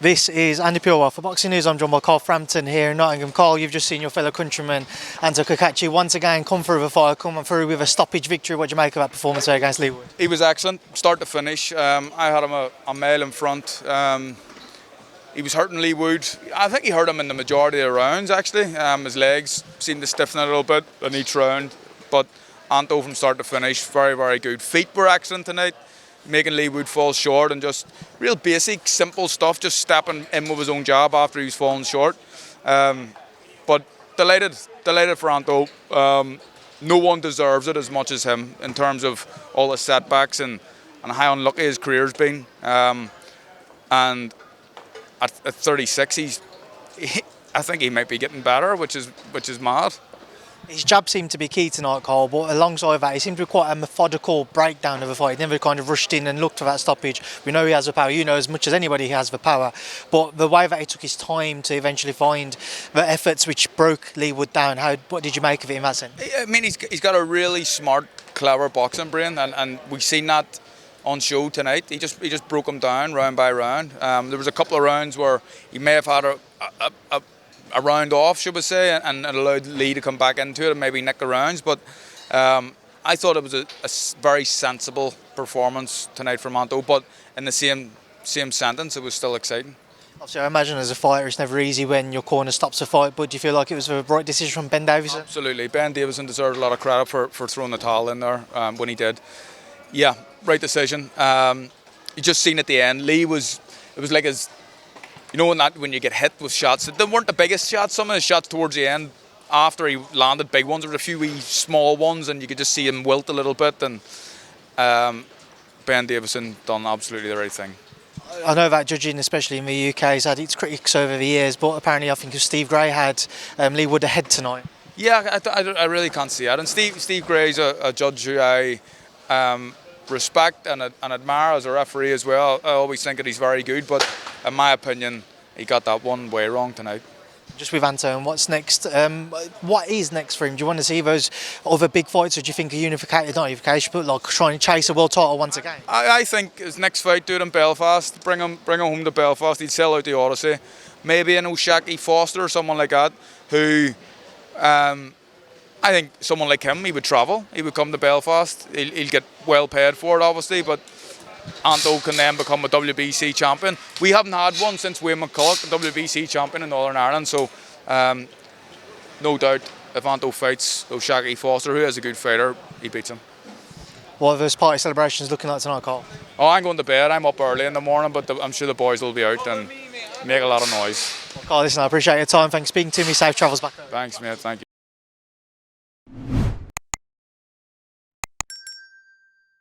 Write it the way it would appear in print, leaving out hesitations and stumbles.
This is Andi Purewal for Boxing News. I'm joined by Carl Frampton here in Nottingham. Carl, you've just seen your fellow countryman Anthony Cacace once again come through the fight, coming through with a stoppage victory. What do you make of that performance there against Leigh Wood? He was excellent, start to finish. I had him a mile in front. He was hurting Leigh Wood. I think he hurt him in the majority of the rounds, actually. His legs seemed to stiffen a little bit in each round. But Anto from start to finish, very, very good. Feet were excellent tonight, making Leigh Wood fall short, and just real basic, simple stuff, just stepping in with his own jab after he was falling short. But delighted for Anto. No one deserves it as much as him in terms of all the setbacks and how unlucky his career's been. And at 36, I think he might be getting better, which is mad. His jab seemed to be key tonight, Carl, but alongside that, he seemed to be quite a methodical breakdown of a fight. He never kind of rushed in and looked for that stoppage. We know he has the power. You know as much as anybody he has the power. But the way that he took his time to eventually find the efforts which broke Leigh Wood down, what did you make of it in that sense? I mean, he's got a really smart, clever boxing brain, and we've seen that on show tonight. He just broke him down round by round. There was a couple of rounds where he may have had a round off, should we say, and allowed Leigh to come back into it and maybe nick the rounds. But I thought it was a very sensible performance tonight from Anto. But in the same sentence, it was still exciting. Obviously, I imagine as a fighter, it's never easy when your corner stops a fight. But do you feel like it was the right decision from Ben Davison? Absolutely. Ben Davison deserved a lot of credit for throwing the towel in there when he did. Yeah, right decision. You just seen at the end, it was like his. You know when you get hit with shots, they weren't the biggest shots. Some of the shots towards the end, after he landed big ones, there were a few wee small ones, and you could just see him wilt a little bit. And Ben Davison done absolutely the right thing. I know that judging, especially in the UK, has had its critics over the years, but apparently I think Steve Gray had Leigh Wood ahead tonight. Yeah, I really can't see that. And Steve Gray's a judge who I respect and admire as a referee as well. I always think that he's very good, but in my opinion, he got that one way wrong tonight. Just with Anto, what's next? What is next for him? Do you want to see those other big fights, or do you think a unification, but like trying to chase a world title once again? I think his next fight, do it in Belfast, bring him home to Belfast. He'd sell out the Odyssey. Maybe an O'Shaquie Foster or someone like that, who I think someone like him, he would travel, he would come to Belfast, he'll get well paid for it obviously, but Anto can then become a WBC champion. We haven't had one since Wayne McCulloch, a WBC champion in Northern Ireland, so no doubt if Anto fights O'Shaquie Foster, who is a good fighter, he beats him. What are those party celebrations looking like tonight, Carl? Oh, I'm going to bed, I'm up early in the morning, but I'm sure the boys will be out and make a lot of noise. Well, Carl, listen, I appreciate your time. Thanks for speaking to me. Safe travels back home. Thanks, mate. Thank you.